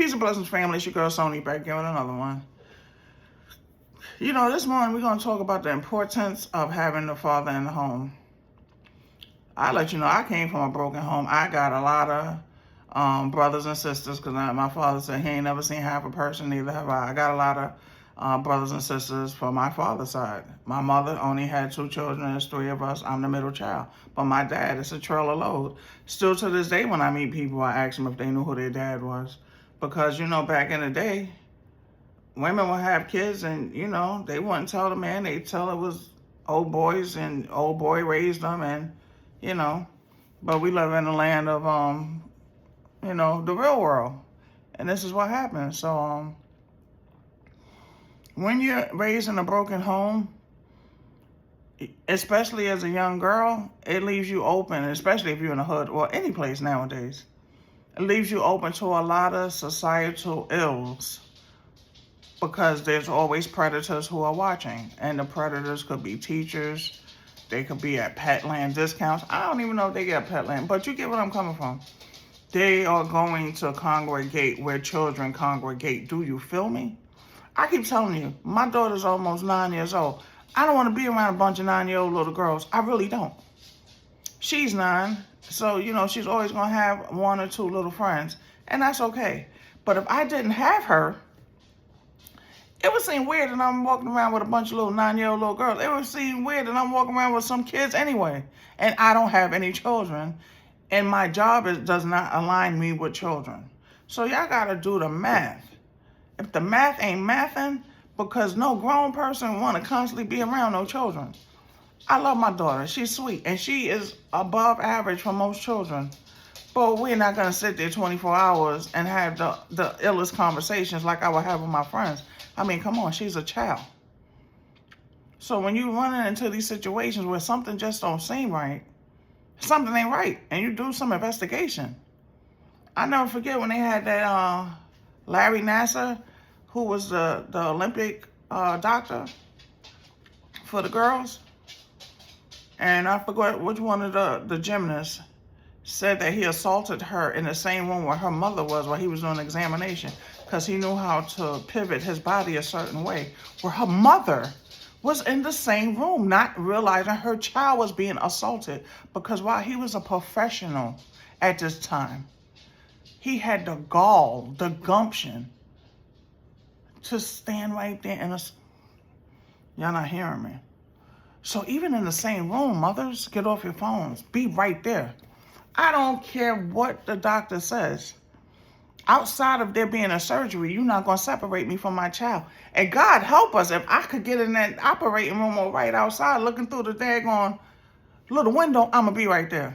Peace and blessings, family. It's your girl, Sony, back here with another one. You know, this morning we're going to talk about the importance of having the father in the home. I let you know, I came from a broken home. I got a lot of brothers and sisters because my father said he ain't never seen half a person, neither have I. I got a lot of brothers and sisters from my father's side. My mother only had 2 children. There's 3 of us. I'm the middle child. But my dad is a trailer load. Still to this day, when I meet people, I ask them if they knew who their dad was. Because, you know, back in the day, women would have kids and, you know, they wouldn't tell the man. They'd tell it was old boys and old boy raised them and, you know. But we live in the land of, you know, the real world. And this is what happens. So, when you're raised in a broken home, especially as a young girl, it leaves you open, especially if you're in the hood or any place nowadays. It leaves you open to a lot of societal ills because there's always predators who are watching. And the predators could be teachers. They could be at Petland discounts. I don't even know if they get Petland, but you get what I'm coming from. They are going to congregate where children congregate. Do you feel me? I keep telling you, my daughter's almost 9 years old. I don't want to be around a bunch of 9-year-old little girls. I really don't. She's 9. So, you know, she's always going to have 1 or 2 little friends. And that's okay. But if I didn't have her, it would seem weird that I'm walking around with a bunch of little 9-year-old little girls. It would seem weird that I'm walking around with some kids anyway. And I don't have any children. And my job does not align me with children. So y'all got to do the math. If the math ain't mathing, because no grown person want to constantly be around no children. I love my daughter. She's sweet. And she is above average for most children. But we're not going to sit there 24 hours and have the illest conversations like I would have with my friends. I mean, come on, she's a child. So when you run into these situations where something just don't seem right, something ain't right, and you do some investigation. I never forget when they had that Larry Nassar, who was the Olympic doctor for the girls. And I forgot which one of the gymnasts said that he assaulted her in the same room where her mother was while he was doing an examination because he knew how to pivot his body a certain way, where her mother was in the same room, not realizing her child was being assaulted because while he was a professional at this time, he had the gall, the gumption to stand right there and y'all not hearing me. So even in the same room, mothers, get off your phones. Be right there. I don't care what the doctor says. Outside of there being a surgery, you're not going to separate me from my child. And God help us if I could get in that operating room or right outside looking through the daggone little window, I'm going to be right there.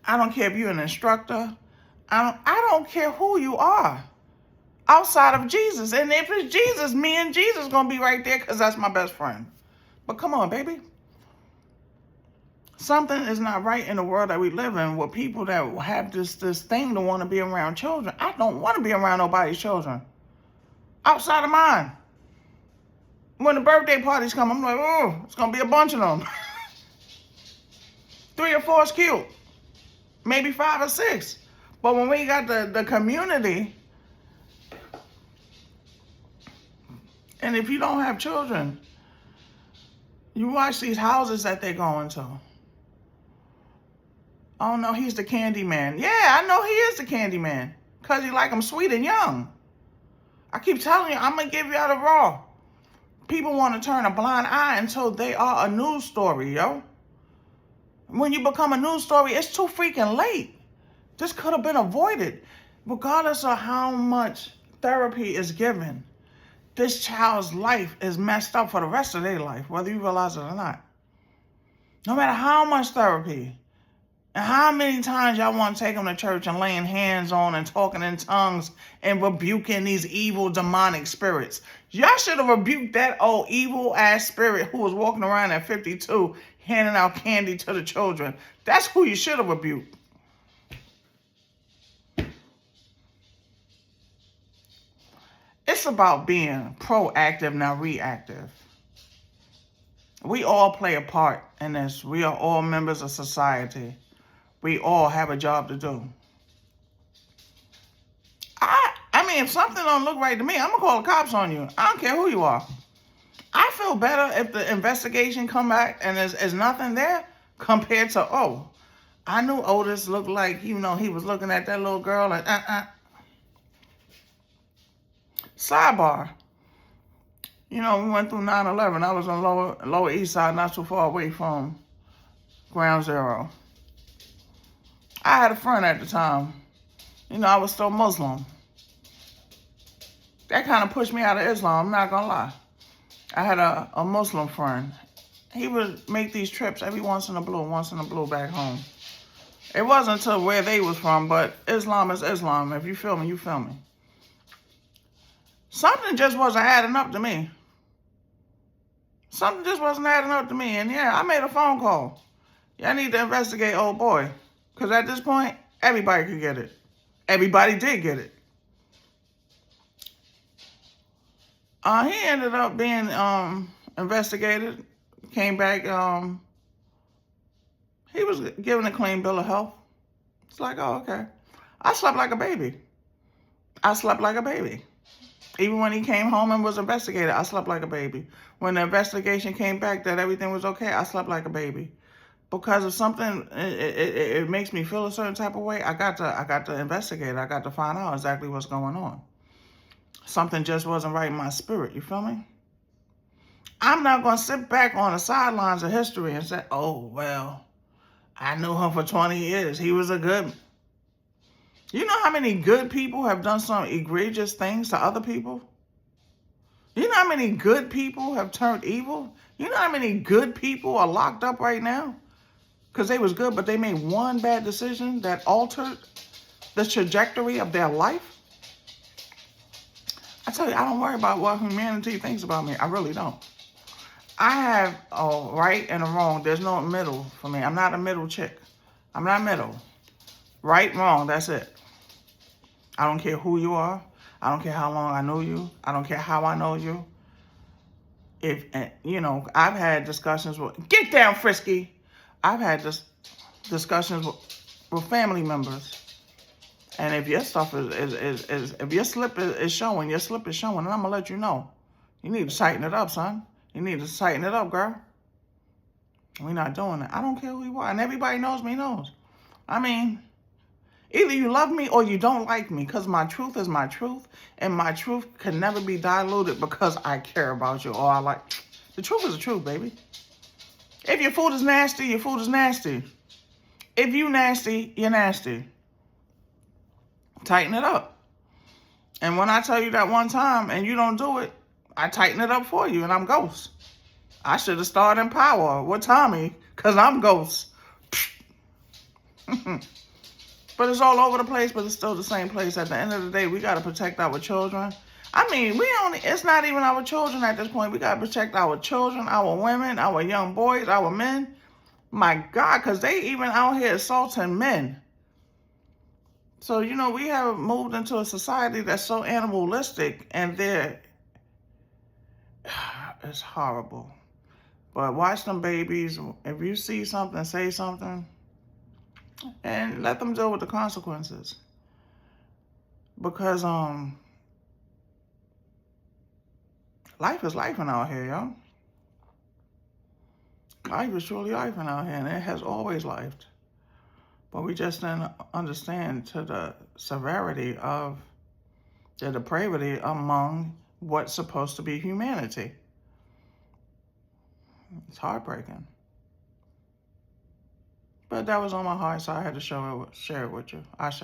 I don't care if you're an instructor. I don't care who you are outside of Jesus. And if it's Jesus, me and Jesus going to be right there because that's my best friend. But come on, baby. Something is not right in the world that we live in with people that have this thing to want to be around children. I don't want to be around nobody's children outside of mine. When the birthday parties come, I'm like, oh, it's going to be a bunch of them. 3 or 4 is cute. Maybe 5 or 6. But when we got the community, and if you don't have children, you watch these houses that they go into. Oh, no, he's the candy man. Yeah, I know he is the candy man because he like them sweet and young. I keep telling you, I'm going to give you out of raw. People want to turn a blind eye until they are a news story, yo. When you become a news story, it's too freaking late. This could have been avoided. Regardless of how much therapy is given, this child's life is messed up for the rest of their life, whether you realize it or not. No matter how much therapy, and how many times y'all want to take them to church and laying hands on and talking in tongues and rebuking these evil demonic spirits. Y'all should have rebuked that old evil ass spirit who was walking around at 52 handing out candy to the children. That's who you should have rebuked. It's about being proactive, not reactive. We all play a part in this. We are all members of society. We all have a job to do. I mean, if something don't look right to me, I'm going to call the cops on you. I don't care who you are. I feel better if the investigation come back and there's nothing there compared to, oh, I knew Otis looked like, he was looking at that little girl and Sidebar. We went through 9/11. I was on Lower East Side, not too far away from Ground Zero. I had a friend at the time. I was still Muslim. That kind of pushed me out of Islam, I'm not going to lie. I had a Muslim friend. He would make these trips every once in a blue back home. It wasn't to where they was from, but Islam is Islam. If you feel me, you feel me. Something just wasn't adding up to me. Something just wasn't adding up to me. And yeah, I made a phone call. I need to investigate old boy. Because at this point, everybody could get it. Everybody did get it. He ended up being investigated. Came back. He was given a clean bill of health. It's like, oh, okay. I slept like a baby. Even when he came home and was investigated, I slept like a baby. When the investigation came back that everything was okay, I slept like a baby. Because of something, it makes me feel a certain type of way. I got to investigate. I got to find out exactly what's going on. Something just wasn't right in my spirit. You feel me? I'm not going to sit back on the sidelines of history and say, oh, well, I knew him for 20 years. He was a good... You know how many good people have done some egregious things to other people? You know how many good people have turned evil? You know how many good people are locked up right now? Because they was good, but they made one bad decision that altered the trajectory of their life? I tell you, I don't worry about what humanity thinks about me. I really don't. I have a right and a wrong. There's no middle for me. I'm not a middle chick. I'm not middle. Right, wrong, that's it. I don't care who you are. I don't care how long I know you. I don't care how I know you. I've had discussions with... Get down, Frisky! I've had discussions with family members. And if your stuff if your slip is showing, and I'm going to let you know. You need to tighten it up, son. You need to tighten it up, girl. We're not doing it. I don't care who you are. And everybody knows me, knows. I mean, either you love me or you don't like me, because my truth is my truth, and my truth can never be diluted because I care about you or I like... The truth is the truth, baby. If your food is nasty, your food is nasty. If you nasty, you're nasty. Tighten it up. And when I tell you that one time and you don't do it, I tighten it up for you, and I'm Ghost. I should have started in Power with Tommy, because I'm Ghost. But it's all over the place, but it's still the same place. At the end of the day, we got to protect our children. I mean, it's not even our children at this point. We got to protect our children, our women, our young boys, our men. My God, because they even out here assaulting men. So, we have moved into a society that's so animalistic, and it's horrible. But watch them babies. If you see something, say something. And let them deal with the consequences. Because life is life out here, yo. Life is truly life out here, and it has always lived. But we just didn't understand to the severity of the depravity among what's supposed to be humanity. It's heartbreaking. But that was on my heart, so I had to share it with you. Ashe.